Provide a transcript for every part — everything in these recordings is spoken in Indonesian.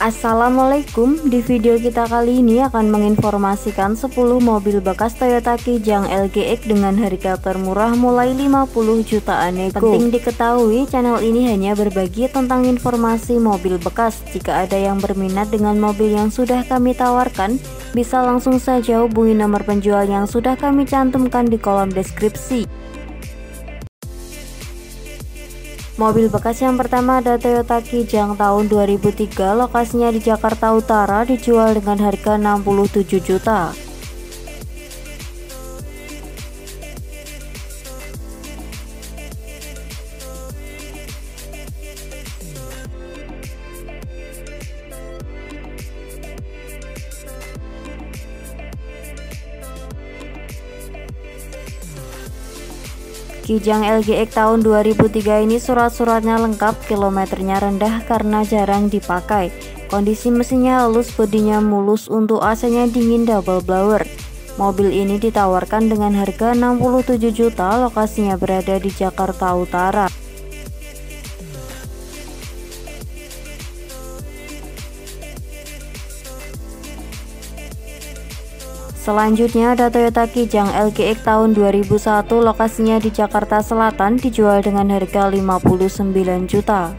Assalamualaikum, di video kita kali ini akan menginformasikan 10 mobil bekas Toyota Kijang LGX dengan harga termurah mulai 50 jutaan nego. Penting diketahui, channel ini hanya berbagi tentang informasi mobil bekas. Jika ada yang berminat dengan mobil yang sudah kami tawarkan, bisa langsung saja hubungi nomor penjual yang sudah kami cantumkan di kolom deskripsi. Mobil bekas yang pertama ada Toyota Kijang tahun 2003, lokasinya di Jakarta Utara, dijual dengan harga 67 juta. Kijang LGX tahun 2003 ini surat-suratnya lengkap, kilometernya rendah karena jarang dipakai. Kondisi mesinnya halus, bodinya mulus, untuk AC-nya dingin double blower. Mobil ini ditawarkan dengan harga 67 juta, lokasinya berada di Jakarta Utara. Selanjutnya ada Toyota Kijang LGX tahun 2001, lokasinya di Jakarta Selatan, dijual dengan harga 59 juta.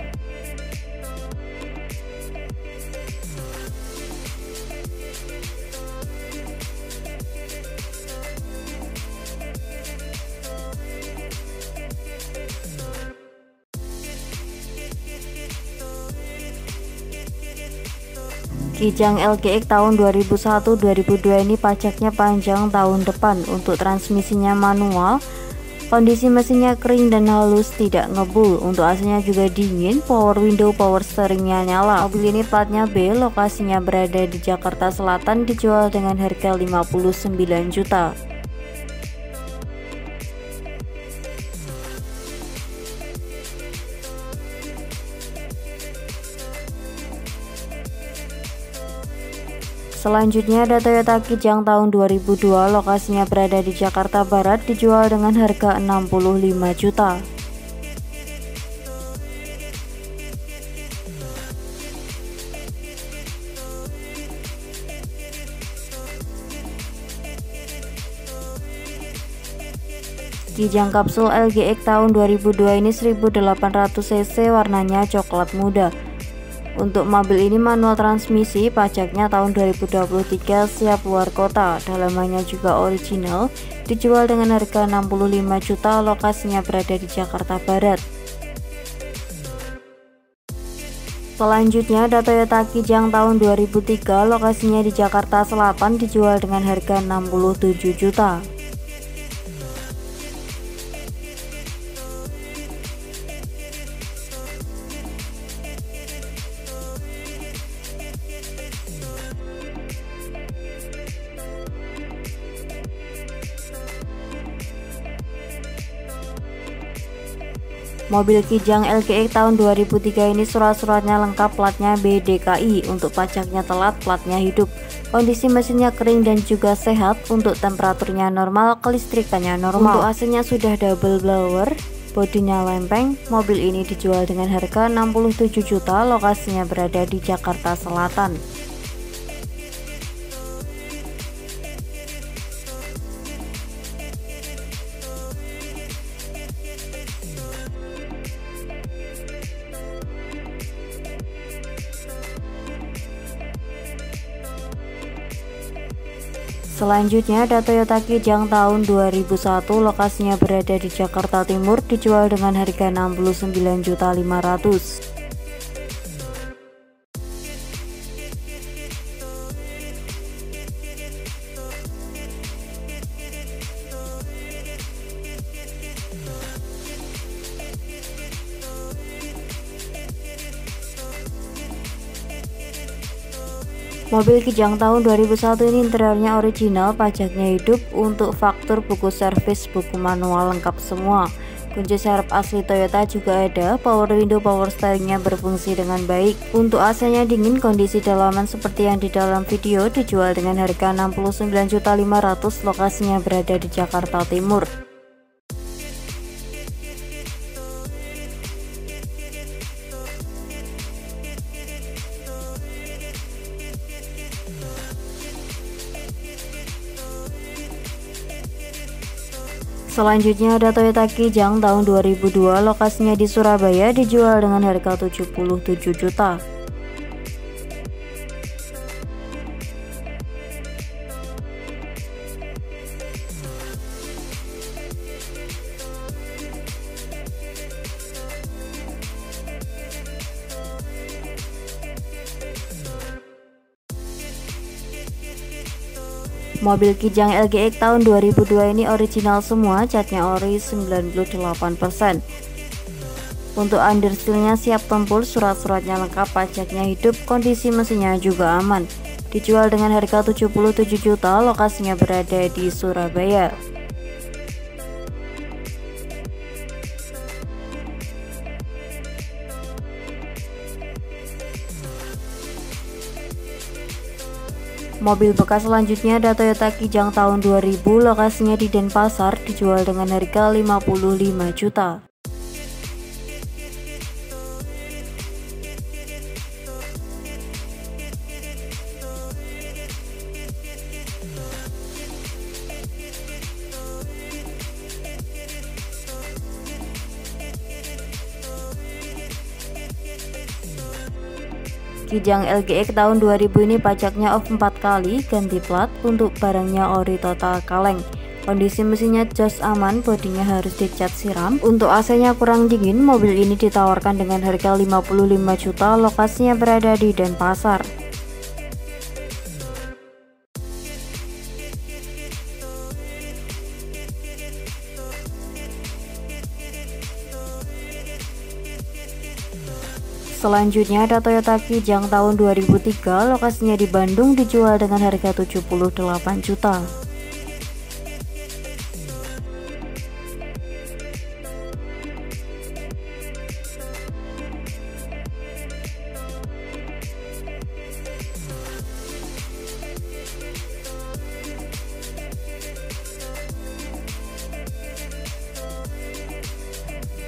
Kijang LGX tahun 2001-2002 ini pajaknya panjang tahun depan. Untuk transmisinya manual, kondisi mesinnya kering dan halus, tidak ngebul. Untuk AC-nya juga dingin, power window, power steeringnya nyala. Mobil ini platnya B, lokasinya berada di Jakarta Selatan, dijual dengan harga 59 juta. Selanjutnya ada Toyota Kijang tahun 2002, lokasinya berada di Jakarta Barat, dijual dengan harga 65 juta. Kijang kapsul LGX tahun 2002 ini 1800 cc, warnanya coklat muda. Untuk mobil ini manual transmisi, pajaknya tahun 2023, siap luar kota, dalamannya juga original, dijual dengan harga 65 juta, lokasinya berada di Jakarta Barat. Selanjutnya ada Toyota Kijang tahun 2003, lokasinya di Jakarta Selatan, dijual dengan harga 67 juta. Mobil Kijang LGX tahun 2003 ini surat-suratnya lengkap, platnya B DKI. Untuk pajaknya telat, platnya hidup. Kondisi mesinnya kering dan juga sehat. Untuk temperaturnya normal, kelistrikannya normal. Untuk AC-nya sudah double blower, bodinya lempeng. Mobil ini dijual dengan harga 67 juta, lokasinya berada di Jakarta Selatan. Selanjutnya ada Toyota Kijang tahun 2001, lokasinya berada di Jakarta Timur, dijual dengan harga 69.500.000. Mobil Kijang tahun 2001 ini interiornya original, pajaknya hidup. Untuk faktur, buku servis, buku manual lengkap semua. Kunci serep asli Toyota juga ada. Power window, power steeringnya berfungsi dengan baik. Untuk AC-nya dingin, kondisi dalaman seperti yang di dalam video, dijual dengan harga 69.500.000, lokasinya berada di Jakarta Timur. Selanjutnya ada Toyota Kijang tahun 2002, lokasinya di Surabaya, dijual dengan harga 77 juta. Mobil Kijang LGX tahun 2002 ini original semua, catnya ori 98%. Untuk understeelnya siap tempur, surat-suratnya lengkap, pajaknya hidup, kondisi mesinnya juga aman. Dijual dengan harga 77 juta, lokasinya berada di Surabaya. Mobil bekas selanjutnya ada Toyota Kijang tahun 2000, lokasinya di Denpasar, dijual dengan harga 55 juta. Kijang LGX tahun 2000 ini pajaknya off 4 kali, ganti plat, untuk barangnya ori total kaleng. Kondisi mesinnya jos aman, bodinya harus dicat siram. Untuk AC-nya kurang dingin, mobil ini ditawarkan dengan harga 55 juta, lokasinya berada di Denpasar. Selanjutnya ada Toyota Kijang tahun 2003, lokasinya di Bandung, dijual dengan harga 78 juta.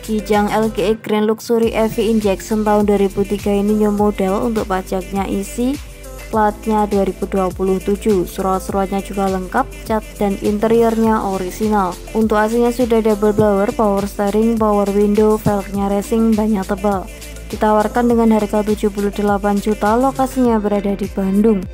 Kijang LGX Grand Luxury EV Injection tahun 2003 ini new model, untuk pajaknya isi, platnya 2027, surat-suratnya juga lengkap, cat dan interiornya orisinal. Untuk AC-nya sudah double blower, power steering, power window, velgnya racing, banyak tebal. Ditawarkan dengan harga 78 juta, lokasinya berada di Bandung.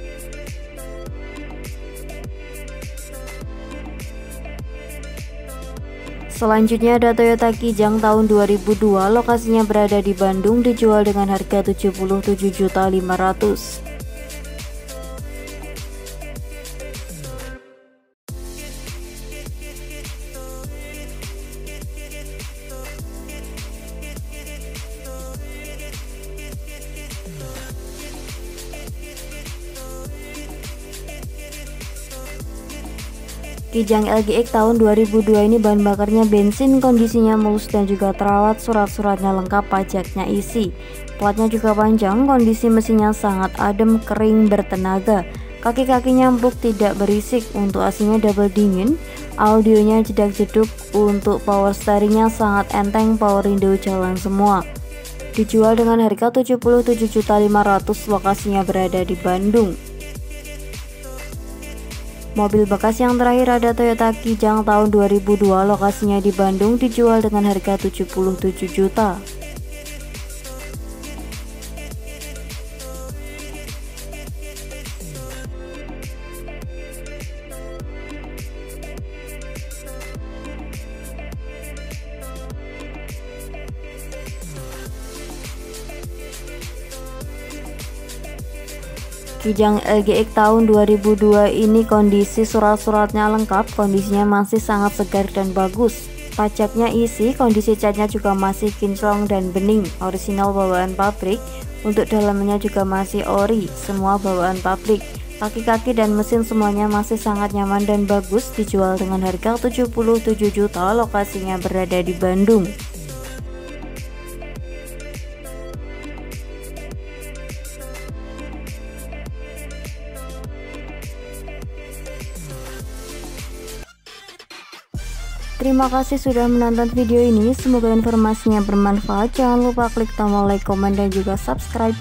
Selanjutnya ada Toyota Kijang tahun 2002, lokasinya berada di Bandung, dijual dengan harga 77.500.000. Kijang LGX tahun 2002 ini bahan bakarnya bensin, kondisinya mulus dan juga terawat, surat-suratnya lengkap, pajaknya isi, platnya juga panjang, kondisi mesinnya sangat adem, kering, bertenaga, kaki-kakinya empuk, tidak berisik. Untuk AC-nya double dingin, audionya jedak-jeduk, untuk power steeringnya sangat enteng, power window jalan semua. Dijual dengan harga 77.500.000, lokasinya berada di Bandung. Mobil bekas yang terakhir ada Toyota Kijang tahun 2002, lokasinya di Bandung, dijual dengan harga 77 juta. Kijang LGX tahun 2002 ini kondisi surat-suratnya lengkap, kondisinya masih sangat segar dan bagus. Pajaknya isi, kondisi catnya juga masih kinclong dan bening, orisinal bawaan pabrik. Untuk dalamnya juga masih ori, semua bawaan pabrik. Kaki-kaki dan mesin semuanya masih sangat nyaman dan bagus, dijual dengan harga 77 juta, lokasinya berada di Bandung. Terima kasih sudah menonton video ini, semoga informasinya bermanfaat. Jangan lupa klik tombol like, komen, dan juga subscribe.